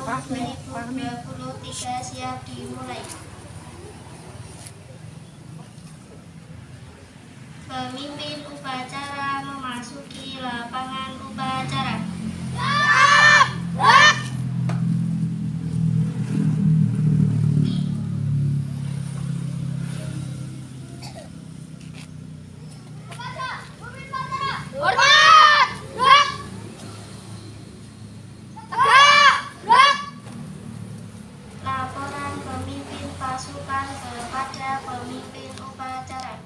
tahun 2023 siap dimulai. Pemimpin upacara memasuki lapangan upacara. Laporan pemimpin pasukan kepada pemimpin upacara.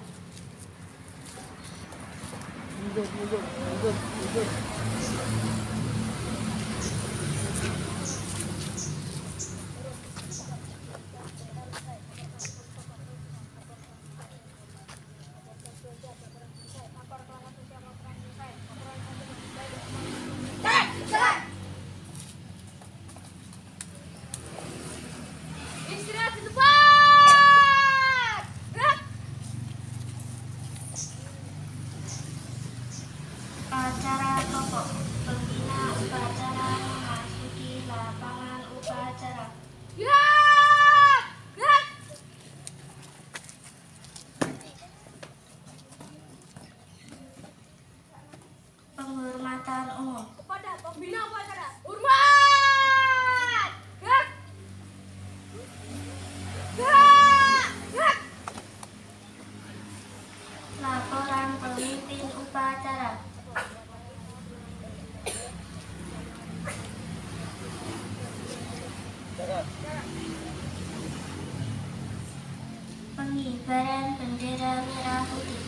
Istirahat di tempat. Gerak. Acara pokok. Pembina upacara memasuki lapangan upacara. Gerak. Gerak. Penghormatan umum. Kepada pembina upacara. Hormat. Gerak. Gerak. Gerak. Laporan pemimpin upacara. Pengibaran bendera merah putih.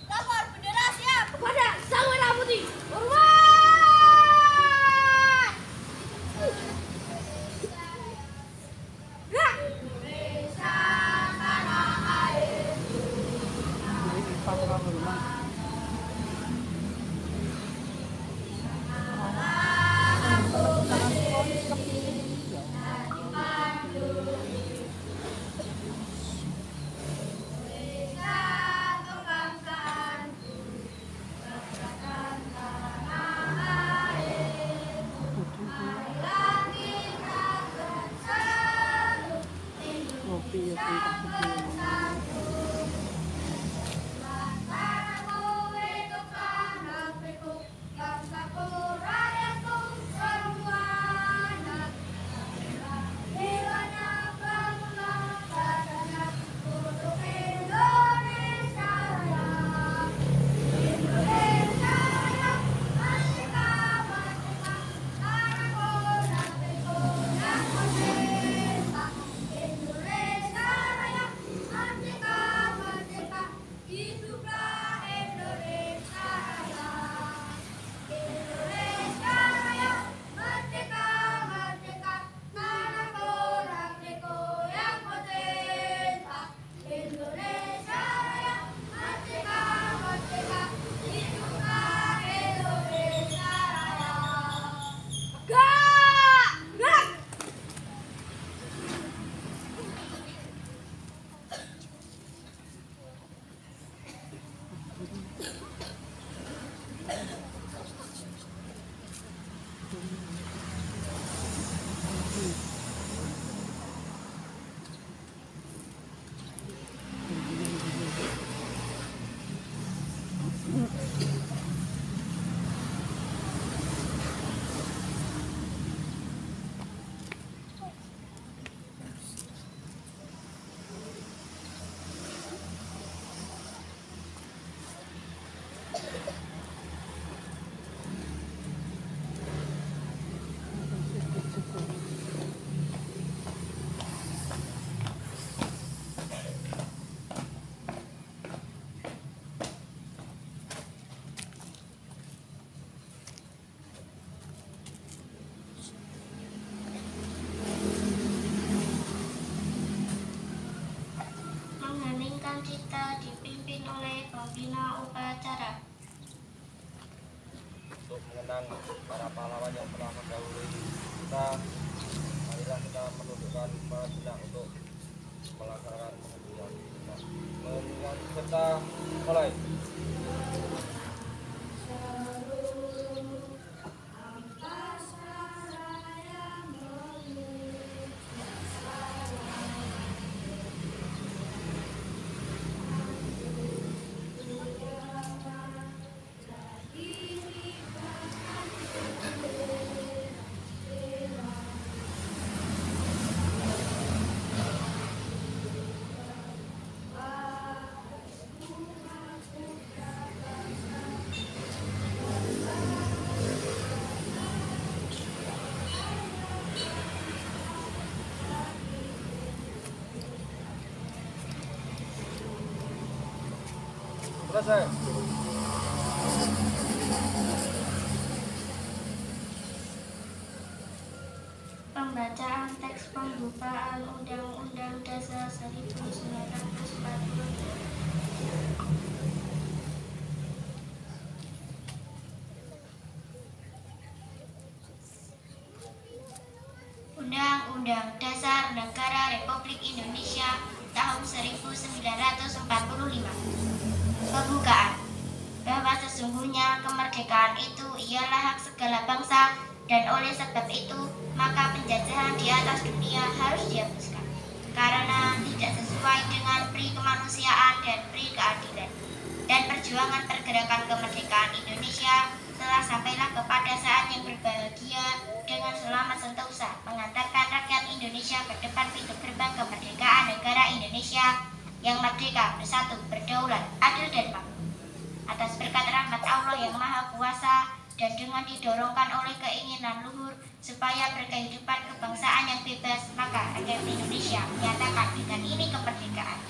Lapor bendera siap. Kepada Sang Merah Putih. Hormat. Gerak. mengenang para pahlawan yang telah mendahului kita, marilah kita menundukkan kepala sejenak untuk melaksanakan pengundian. Mengingat kita mulai. Selesai. Pembacaan teks pembukaan Undang-Undang Dasar 1945. Undang-Undang Dasar Negara Republik Indonesia tahun 1945. Pembukaan. Bahwa sesungguhnya kemerdekaan itu ialah hak segala bangsa, dan oleh sebab itu maka penjajahan di atas dunia harus dihapuskan, karena tidak sesuai dengan pri kemanusiaan dan pri keadilan. Dan perjuangan pergerakan kemerdekaan Indonesia telah sampailah kepada saat yang berbahagia dengan selamat sentosa mengantarkan rakyat Indonesia ke depan pintu gerbang kemerdekaan negara Indonesia yang merdeka, bersatu, berdaulat, adil dan makmur. Atas berkat rahmat Allah yang Maha Kuasa dan dengan didorongkan oleh keinginan luhur supaya berkehidupan kebangsaan yang bebas, maka rakyat Indonesia menyatakan dengan ini kemerdekaan.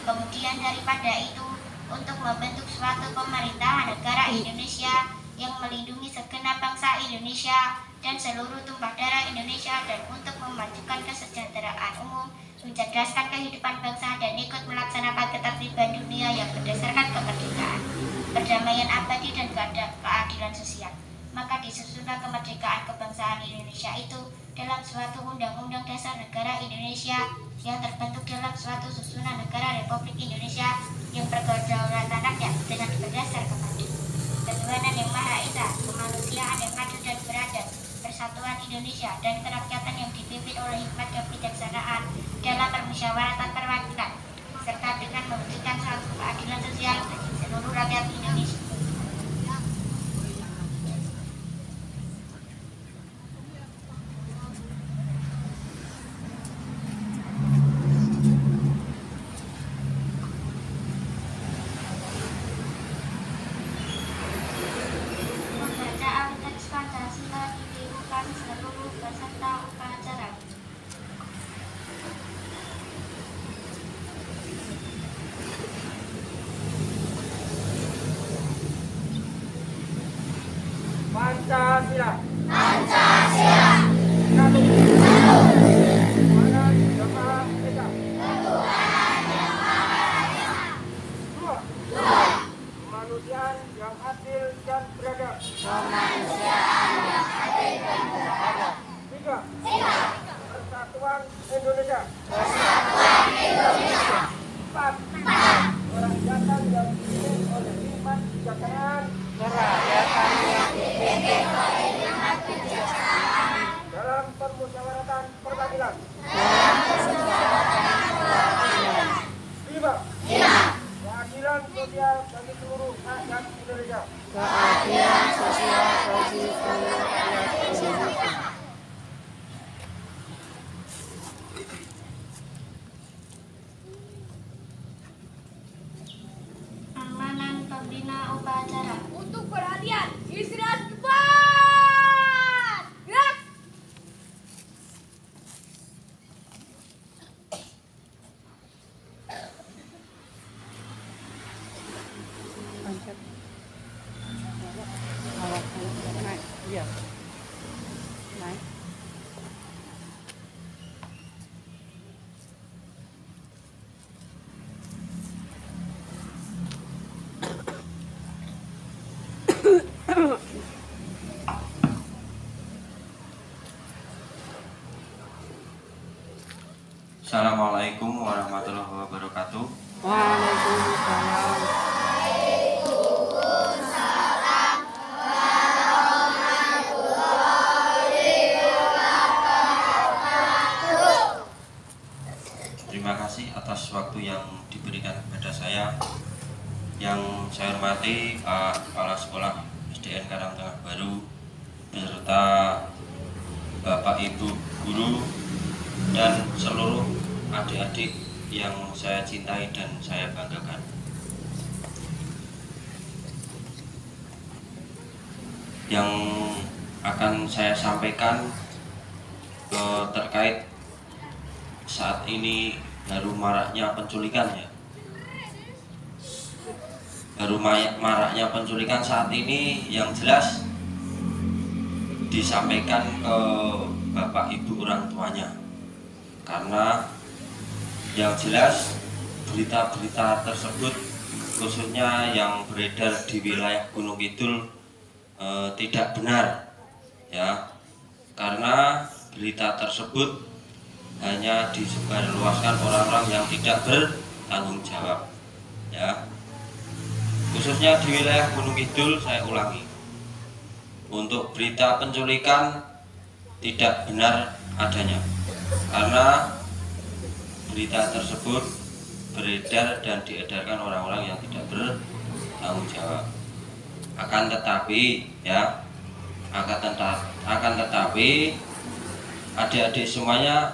Kemudian daripada itu, untuk membentuk suatu pemerintahan negara Indonesia yang melindungi segenap bangsa Indonesia dan seluruh tumpah darah Indonesia, dan untuk memajukan kesejahteraan umum, mencerdaskan kehidupan bangsa, dan ikut melaksanakan ketertiban dunia yang berdasarkan kemerdekaan, perdamaian abadi, dan keadilan sosial. Maka disusunlah kemerdekaan kebangsaan Indonesia itu dalam suatu Undang-Undang Dasar Negara Indonesia yang terbentuk dalam suatu susunan negara Republik Indonesia yang berkedaulatan rakyat dengan berdasar kepada ketuhanan yang Maha Esa, kemanusiaan yang adil dan beradab, persatuan Indonesia, dan kerakyatan yang dipimpin oleh hikmat kebijaksanaan dalam permusyawaratan perwakilan, serta dengan mewujudkan suatu keadilan sosial bagi seluruh rakyat Indonesia. Pembacaan teks Pancasila ditirukan seluruh peserta upacara. Pancasila. Pancasila. Satu. Ketuhanan yang Maha Esa. Dua. Kemanusiaan yang adil dan beradab. Tiga. Assalamualaikum warahmatullahi wabarakatuh. Waalaikumsalam. Terima kasih atas waktu yang diberikan kepada saya. Yang saya hormati Pak Kepala Sekolah SDN Karangtengah Baru beserta Bapak Ibu guru dan seluruh adik-adik yang saya cintai dan saya banggakan. Yang akan saya sampaikan terkait saat ini baru maraknya penculikan ya. Baru maraknya penculikan saat ini yang jelas disampaikan ke Bapak Ibu orang tuanya. Karena yang jelas berita-berita tersebut khususnya yang beredar di wilayah Gunung Kidul tidak benar ya. Karena berita tersebut hanya disebarluaskan orang-orang yang tidak bertanggung jawab ya. Khususnya di wilayah Gunung Kidul, saya ulangi, untuk berita penculikan tidak benar adanya, karena berita tersebut beredar dan diedarkan orang-orang yang tidak bertanggung jawab. Akan tetapi ya, akan tetapi adik-adik semuanya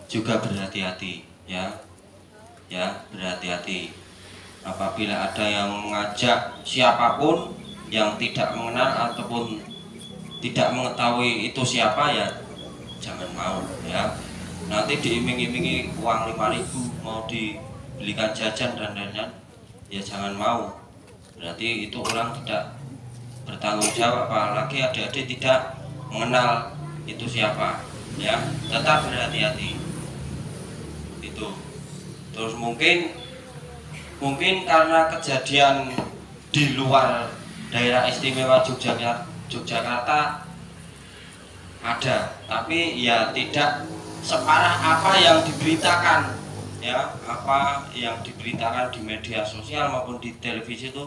juga berhati-hati ya, berhati-hati. Apabila ada yang mengajak siapapun yang tidak mengenal ataupun tidak mengetahui itu siapa ya jangan mau ya. Nanti diiming-imingi uang 5.000 mau dibelikan jajan dan lain-lain ya jangan mau. Berarti itu orang tidak bertanggung jawab, apalagi adik-adik tidak mengenal itu siapa ya. Tetap berhati-hati itu. Terus mungkin karena kejadian di luar daerah istimewa Yogyakarta ada, tapi ya tidak separah apa yang diberitakan ya, apa yang diberitakan di media sosial maupun di televisi itu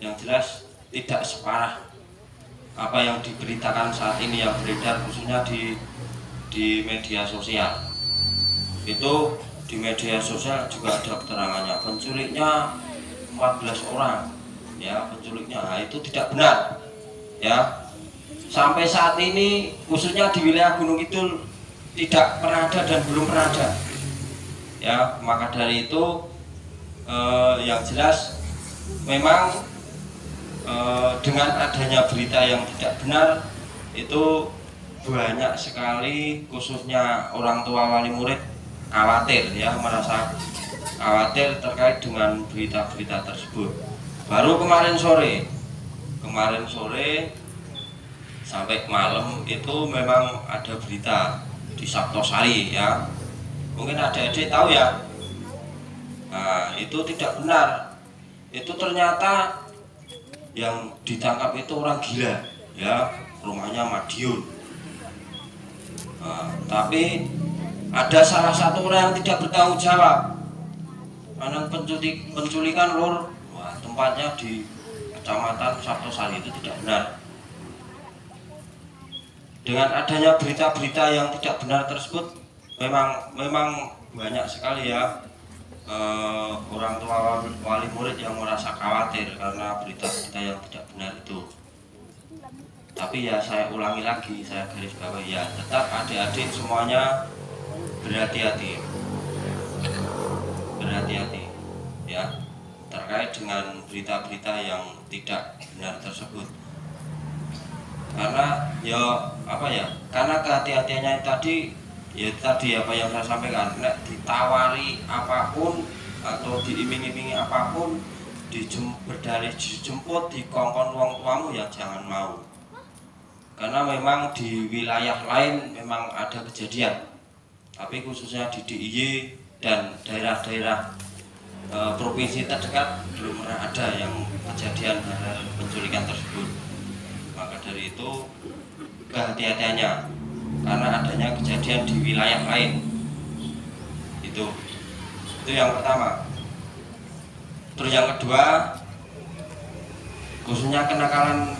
yang jelas tidak separah apa yang diberitakan saat ini yang beredar khususnya di media sosial. Itu di media sosial juga ada keterangannya penculiknya 14 orang ya, penculiknya. Nah, itu tidak benar ya. Sampai saat ini khususnya di wilayah Gunung Kidul tidak pernah ada dan belum pernah ada ya. Maka dari itu yang jelas memang dengan adanya berita yang tidak benar itu banyak sekali khususnya orang tua wali murid khawatir ya, merasa khawatir terkait dengan berita-berita tersebut. Baru kemarin sore sampai malam itu memang ada berita di Saptosari ya, mungkin adik-adik tahu ya. Nah, itu tidak benar. Itu ternyata yang ditangkap itu orang gila ya, rumahnya Madiun. Nah, tapi ada salah satu orang yang tidak bertanggung jawab. Karena penculikan lur, wah, tempatnya di Kecamatan Saptosari itu tidak benar. Dengan adanya berita-berita yang tidak benar tersebut, memang banyak sekali ya orang tua wali murid yang merasa khawatir karena berita-berita yang tidak benar itu. Tapi ya saya ulangi lagi, saya garis bawahi ya, tetap adik-adik semuanya berhati-hati ya terkait dengan berita-berita yang tidak benar tersebut. Karena ya apa ya, karena kehati-hatiannya tadi apa yang saya sampaikan, nek ditawari apapun atau diiming-imingi apapun, berdalih dijemput, dikongkon wong tuamu ya jangan mau. Karena memang di wilayah lain memang ada kejadian, tapi khususnya di DIY dan daerah-daerah provinsi terdekat belum pernah ada yang kejadian hal penculikan tersebut. Maka dari itu kehati-hatiannya, karena adanya kejadian di wilayah lain itu yang pertama. Terus yang kedua, khususnya kenakalan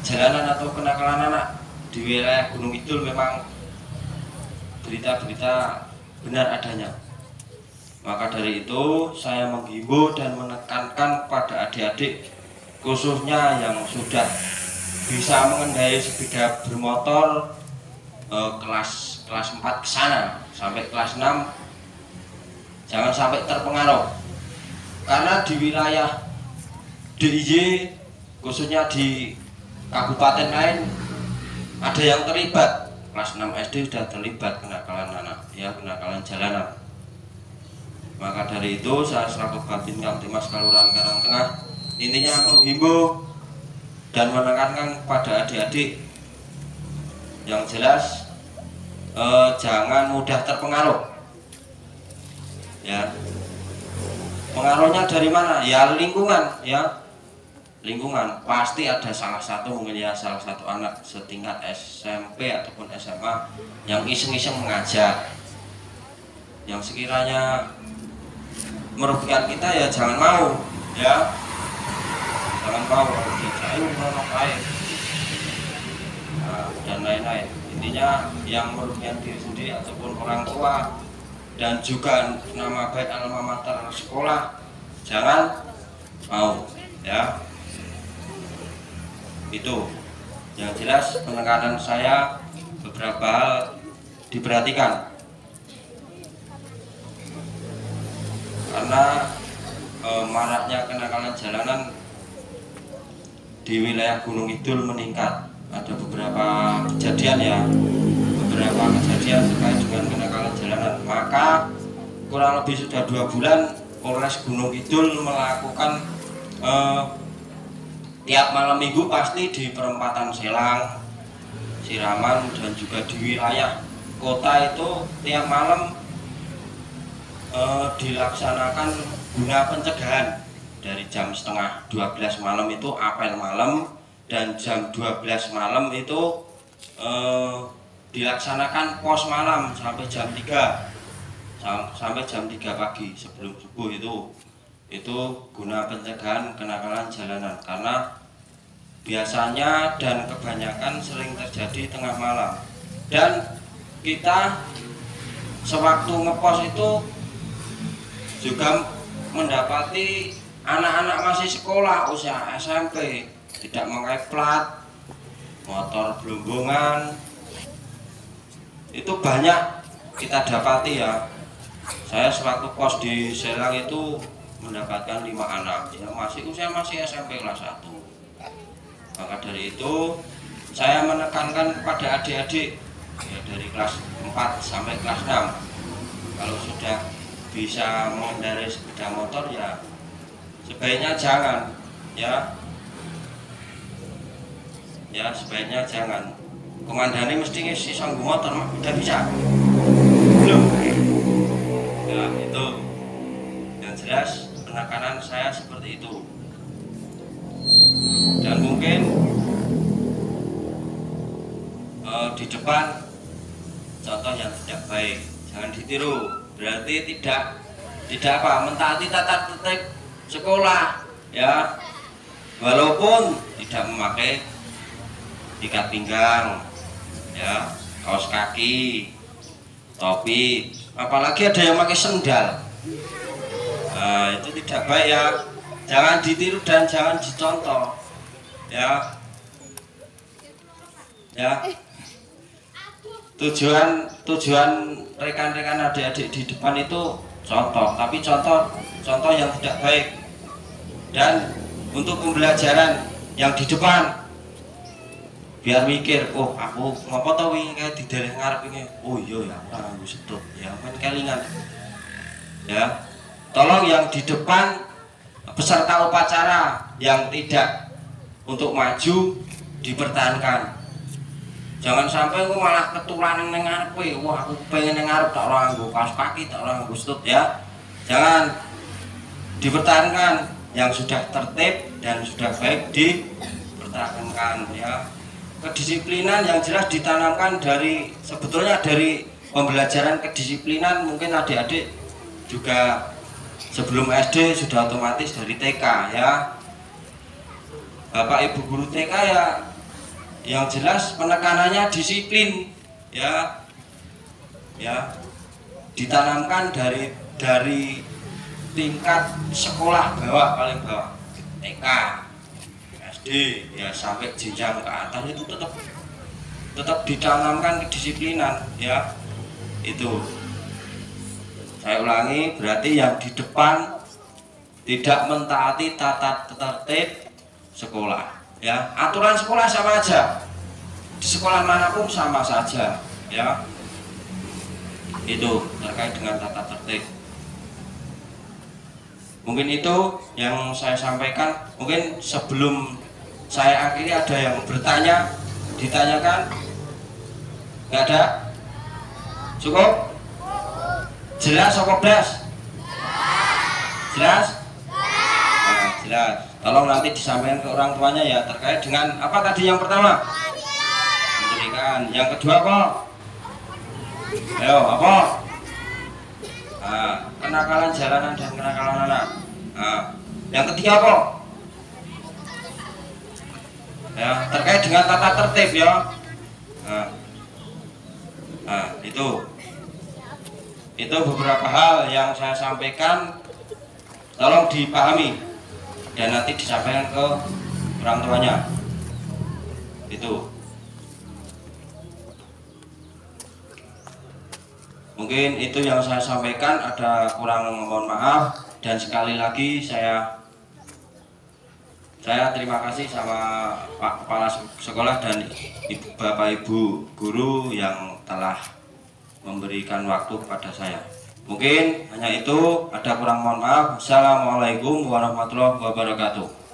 jalanan atau kenakalan anak di wilayah Gunung Kidul memang berita-berita benar adanya. Maka dari itu saya menghimbau dan menekankan pada adik-adik khususnya yang sudah bisa mengendarai sepeda bermotor kelas 4 ke sana sampai kelas 6, jangan sampai terpengaruh. Karena di wilayah DIY khususnya di kabupaten lain ada yang terlibat, kelas 6 SD sudah terlibat kenakalan anak, ya, kenakalan jalanan. Maka dari itu saya selaku Babin Kamtimas Kelurahan Karangtengah intinya menghimbau dan menekankan pada adik-adik yang jelas jangan mudah terpengaruh, ya. Pengaruhnya dari mana? Ya lingkungan, ya. Lingkungan pasti ada salah satu anak setingkat SMP ataupun SMA yang iseng-iseng mengajak, yang sekiranya merugikan kita ya jangan mau, ya. Jangan mau dan lain-lain. Intinya yang merugikan diri sendiri ataupun orang tua dan juga nama baik alma mater sekolah jangan mau, ya. Itu yang jelas penekanan saya beberapa hal diperhatikan karena maraknya kenakalan jalanan di wilayah Gunung Kidul meningkat. Ada beberapa kejadian, ya, beberapa kejadian terkait dengan kenakalan jalanan. Maka kurang lebih sudah 2 bulan Polres Gunung Kidul melakukan tiap malam minggu pasti di perempatan Selang, Siraman, dan juga di wilayah kota itu tiap malam dilaksanakan guna pencegahan dari jam setengah 12 malam itu apel malam, dan jam 12 malam itu dilaksanakan pos malam sampai jam 3 pagi sebelum subuh. Itu guna pencegahan kenakalan jalanan karena biasanya dan kebanyakan sering terjadi tengah malam, dan kita sewaktu ngepos itu juga mendapati anak-anak masih sekolah usia SMP tidak memakai plat, motor belombongan, itu banyak kita dapati, ya. Saya sewaktu pos di Selang itu mendapatkan 5 anak, ya, masih SMP kelas 1. Maka dari itu saya menekankan kepada adik-adik, ya, dari kelas 4 sampai kelas 6 kalau sudah bisa mengendarai sepeda motor ya sebaiknya jangan, ya sebaiknya jangan. Komandannya mesti ngisi sanggup motor, udah bisa belum, ya. Itu yang jelas penekanan saya seperti itu. Dan mungkin di depan contoh yang tidak baik jangan ditiru. Berarti tidak mentaati tata tertib sekolah, ya, walaupun tidak memakai ikat pinggang, ya, kaos kaki, topi, apalagi ada yang pakai sendal. Nah, itu tidak baik, ya. Jangan ditiru dan jangan dicontoh, ya. Tujuan rekan-rekan adik-adik di depan itu contoh, tapi contoh yang tidak baik. Dan untuk pembelajaran yang di depan biar mikir, oh aku ngapa tau wingi kayak di daerah ngarep ini, oh iya ya ora nganggo setut, ya main kelingan, ya. Tolong yang di depan peserta upacara yang tidak untuk maju dipertahankan. Jangan sampai aku malah ketularan nang ngarepe, wah aku pengen nang ngarep tak ora nganggo kaos kaki, tak ora nganggo setut, ya. Jangan, dipertahankan. Yang sudah tertib dan sudah baik dipertahankan, ya. Kedisiplinan yang jelas ditanamkan sebetulnya dari pembelajaran kedisiplinan. Mungkin adik-adik juga sebelum SD sudah otomatis dari TK ya. Bapak Ibu guru TK ya, yang jelas penekanannya disiplin ya, ditanamkan dari tingkat sekolah bawah, paling bawah TK, SD ya sampai jenjang ke atas itu tetap ditanamkan kedisiplinan ya. Itu saya ulangi, berarti yang di depan tidak mentaati tata tertib sekolah ya. Aturan sekolah sama aja, di sekolah manapun sama saja ya. Itu terkait dengan tata tertib. Mungkin itu yang saya sampaikan. Mungkin sebelum saya akhiri ada yang bertanya, ditanyakan? Nggak ada? Cukup? Jelas apa belas? Jelas? Nah, jelas. Tolong nanti disampaikan ke orang tuanya ya, terkait dengan apa tadi yang pertama? Pendidikan. Yang kedua apa? Ayo, apa? Nah, kenakalan jalanan dan kenakalan anak. Nah, yang ketiga apa? Ya, terkait dengan tata tertib ya. Nah, itu beberapa hal yang saya sampaikan, tolong dipahami dan nanti disampaikan ke orang tuanya. Itu mungkin itu yang saya sampaikan, ada kurang mohon maaf. Dan sekali lagi saya terima kasih sama Pak Kepala Sekolah dan Bapak Ibu Guru yang telah memberikan waktu kepada saya. Mungkin hanya itu, ada kurang mohon maaf. Assalamualaikum warahmatullahi wabarakatuh.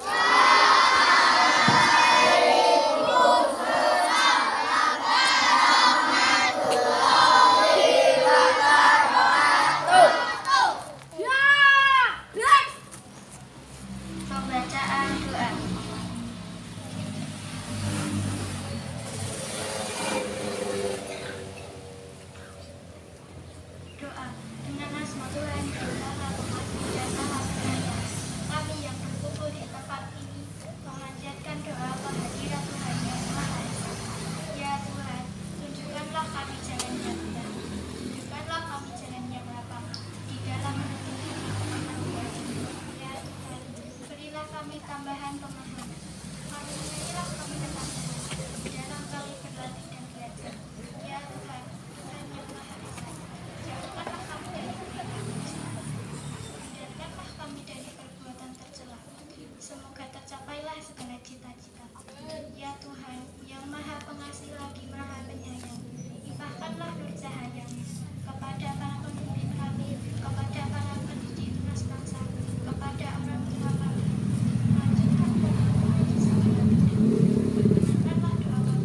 Pembacaan doa. Doa. Dengan nama Tuhan yang Maha Pengasih dan Maha Penyayang, kami yang berkumpul di tempat ini memanjatkan doa kehadirat Tuhan yang Maha Esa. Ya Tuhan, tunjukkanlah kami jalan yang benar, tunjukkanlah kami jalan yang lapang di dalam menuntut ilmu. Ya Tuhan, berilah kami tambahan pemahaman, karuniailah kami ketabahan di dalam kami berlatih dan belajar. Ya Tuhan, Tuhan yang Maha Esa, jauhkanlah kami dari perbuatan dosa, hindarkanlah kami dari perbuatan tercela. Semoga tercapailah segala cita-cita. Ya Tuhan, yang Maha Pengasih lagi Maha Penyayang, limpahkanlah nur cahaya-Mu kepada para pemimpin kami, kepada para pendidik tunas bangsa, kepada orang tua kami. Lanjutkan doa di segala bidang. Dengarkanlah doa kami.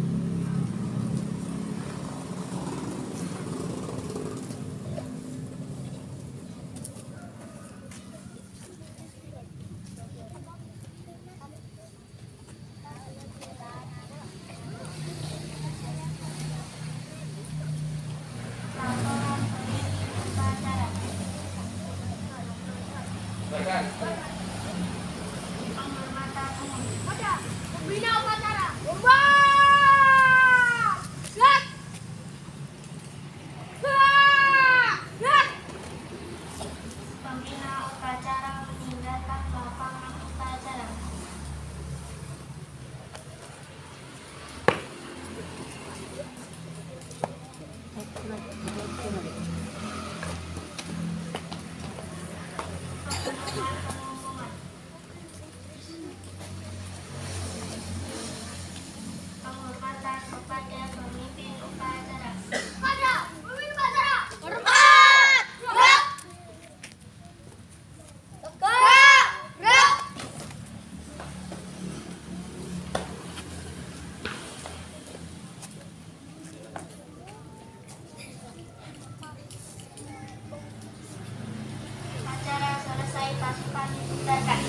Laporan pemimpin upacara. Penghormatan umum. Pembina upacara. Hormat. Siap. Siap. Pembina upacara meninggalkan lapangan upacara. Pengumuman. Penghormatan kepada pemimpin upacara. Pada pemimpin upacara. Hormat. Siap. Tegak. Gerak. Acara selesai, pasukan dibubarkan.